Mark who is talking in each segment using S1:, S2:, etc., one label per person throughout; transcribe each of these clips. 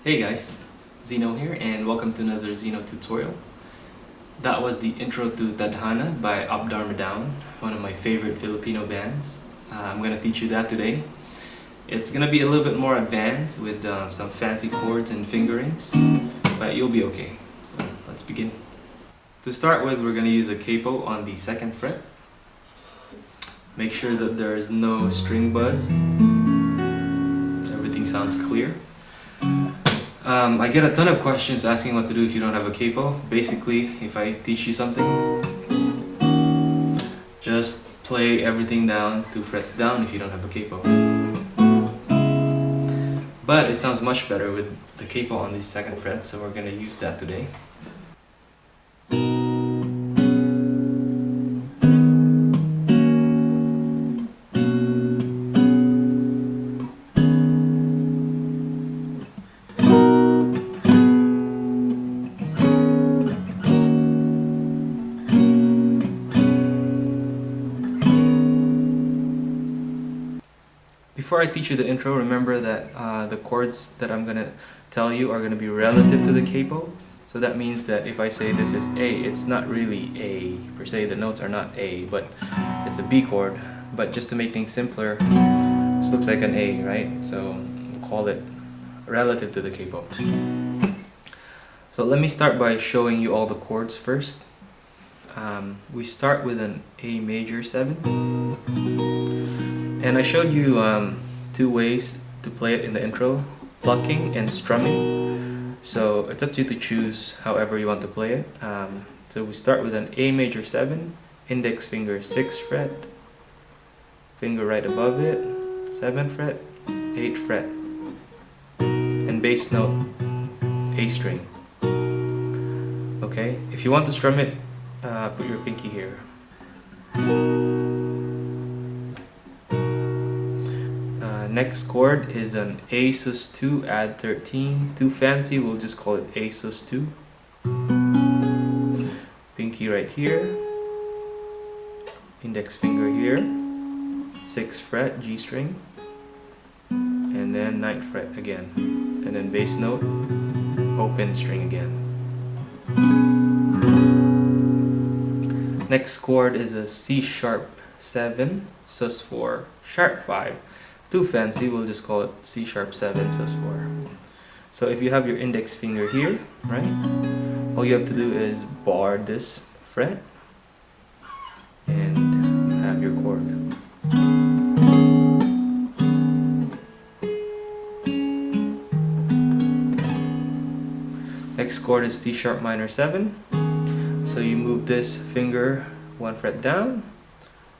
S1: Hey guys, Zeno here and welcome to another Zeno tutorial. That was the intro to Tadhana by Dharma, one of my favorite Filipino bands. I'm going to teach you that today. It's going to be a little bit more advanced with some fancy chords and fingerings, but you'll be okay. So let's begin. To start with, we're going to use a capo on the 2nd fret. Make sure that there is no string buzz. Everything sounds clear. I get a ton of questions asking what to do if you don't have a capo. Basically, if I teach you something, just play everything down 2 frets down if you don't have a capo. But it sounds much better with the capo on the 2nd fret, so we're going to use that today. Before I teach you the intro, remember that the chords that I'm going to tell you are going to be relative to the capo. So that means that if I say this is A, it's not really A per se, the notes are not A, but it's a B chord. But just to make things simpler, this looks like an A, right? So we'll call it relative to the capo. So let me start by showing you all the chords first. We start with an A major 7. And I showed you 2 ways to play it in the intro, plucking and strumming. So it's up to you to choose however you want to play it. So we start with an A major 7, index finger 6th fret, finger right above it, 7th fret, 8th fret, and bass note A string. Okay, if you want to strum it, put your pinky here. Next chord is an A sus2 add 13. Too fancy, we'll just call it A sus2. Pinky right here, index finger here, 6th fret G string, and then 9th fret again, and then bass note open string again. Next chord is a C sharp 7 sus4 sharp 5. Too fancy, we'll just call it C sharp 7 sus4. So if you have your index finger here, right, all you have to do is bar this fret and you have your chord. Next chord is C sharp minor 7. So you move this finger 1 fret down,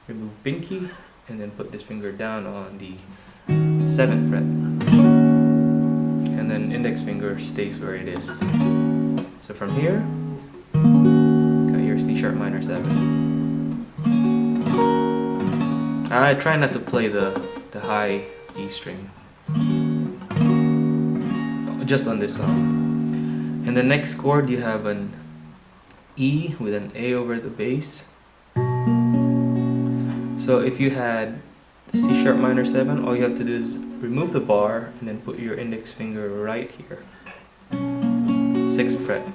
S1: remove pinky, and then put this finger down on the 7th fret, and then index finger stays where it is. So from here, got your C sharp minor 7. I try not to play the high E string, just on this song. And the next chord you have an E with an A over the bass. So if you had C sharp minor 7, all you have to do is remove the bar and then put your index finger right here. 6th fret.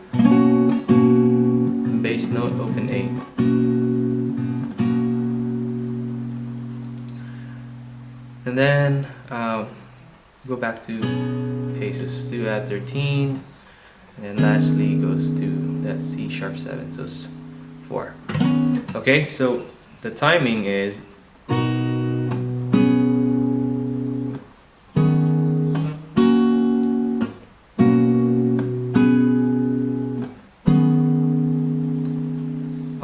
S1: Bass note open A. And then go back to A sus2 add 13. And then lastly goes to that C sharp 7 sus4. Okay, so the timing is on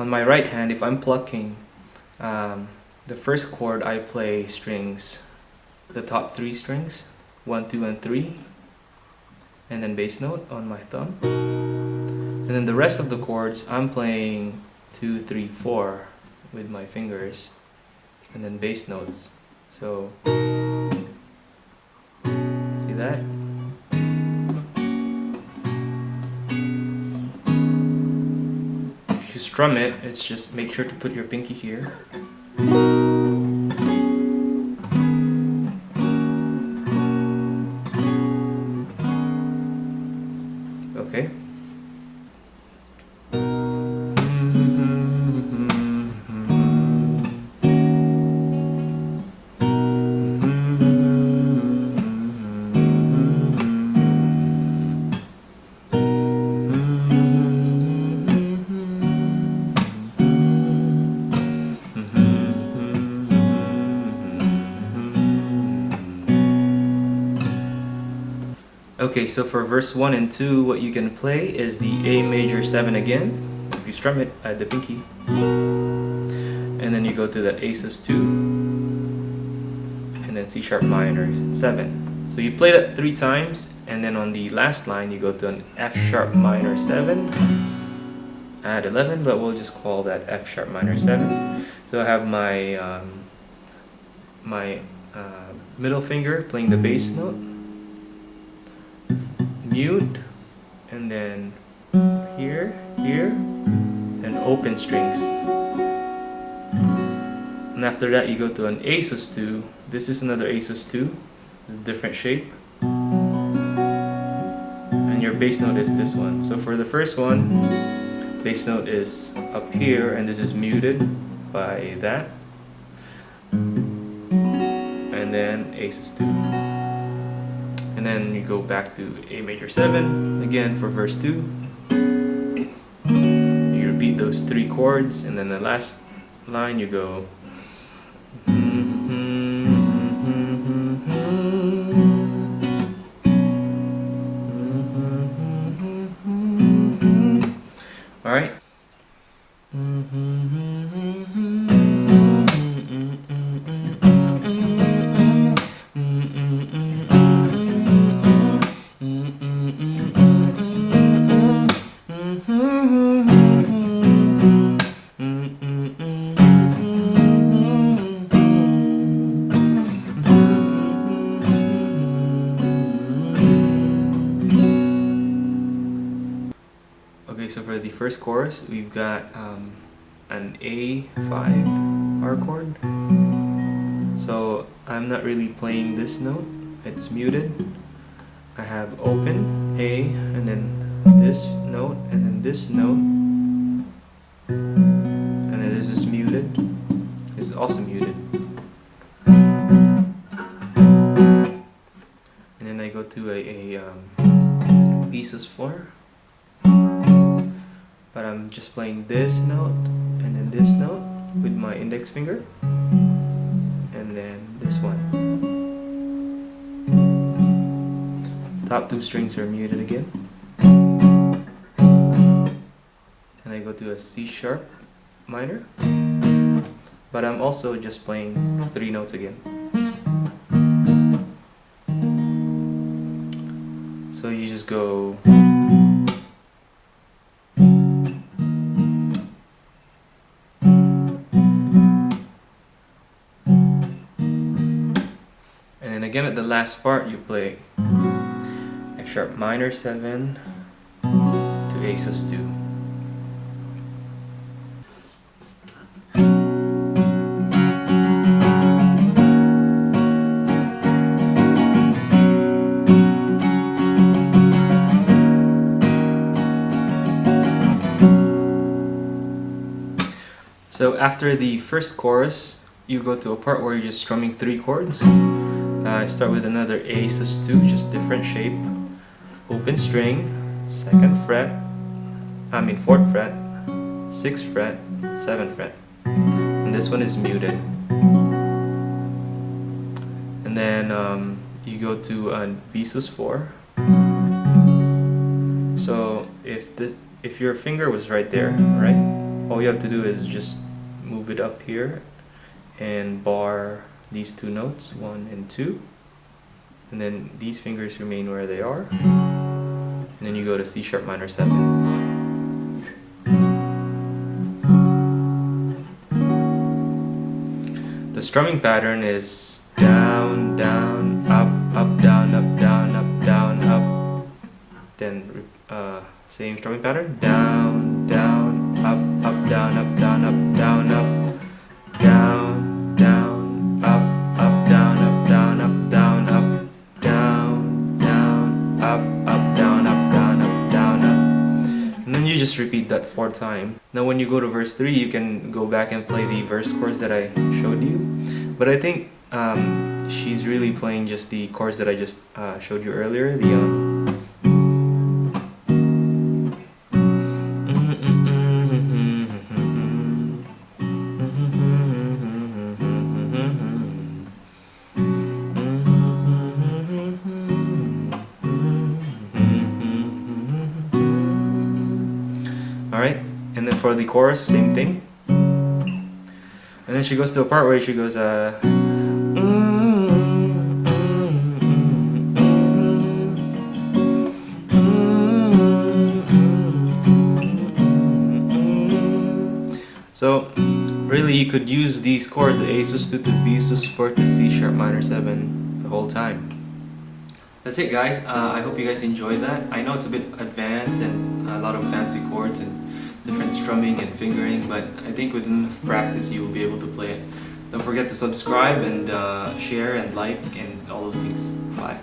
S1: my right hand. If I'm plucking, the first chord I play strings, the top 3 strings, 1, 2, and 3, and then bass note on my thumb. And then the rest of the chords I'm playing 2, 3, 4 with my fingers, and then bass notes. So see that? If you strum it, it's just make sure to put your pinky here. Okay, so for verse 1 and 2, what you can play is the A major 7 again. If you strum it at the pinky, and then you go to the A sus2, and then C sharp minor 7. So you play that 3 times, and then on the last line you go to an F sharp minor 7 at 11, but we'll just call that F sharp minor 7. So I have my middle finger playing the bass note, mute, and then here, and open strings. And after that you go to an A sus2. This is another A sus2. It's a different shape. And your bass note is this one. So for the first one, bass note is up here, and this is muted by that. And then A sus2. And then you go back to A major 7 again for verse 2. You repeat those 3 chords, and then the last line you go alright. Okay, so for the first chorus, we've got an A5 R chord. So I'm not really playing this note, it's muted. I have open, A, and then this note, and then this note, and then this is muted. This is also muted. And then I go to a B sus4. But I'm just playing this note and then this note with my index finger, and then this one. Top 2 strings are muted again, and I go to a C sharp minor, but I'm also just playing 3 notes again. So you just go again at the last part you play F sharp minor 7 to A sus2. So after the first chorus, you go to a part where you're just strumming 3 chords. I start with another A sus2, just different shape. Open string, 4th fret, 6th fret, 7th fret. And this one is muted. And then you go to a B sus4. So if your finger was right there, right? All you have to do is just move it up here and bar these 2 notes, 1 and 2, and then these fingers remain where they are, and then you go to C sharp minor 7. The strumming pattern is down, down, up, up, down, up, down, up, down, up. Then same strumming pattern, down, down, up, up, down, up, down, up, down, up, down, down, up, up, down, up, down, up, down, up, down, down, up, up, down, up, down, up, down, up. And then you just repeat that 4 times. Now when you go to verse 3, you can go back and play the verse chords that I showed you. But I think she's really playing just the chords that I just showed you earlier. The Alright? And then for the chorus, same thing. And then she goes to a part where she goes, so really you could use these chords, the A sus 2 to B sus 4 to C sharp minor 7 the whole time. That's it guys, I hope you guys enjoyed that. I know it's a bit advanced and a lot of fancy chords and different strumming and fingering, but I think with enough practice you will be able to play it. Don't forget to subscribe and share and like and all those things. Bye.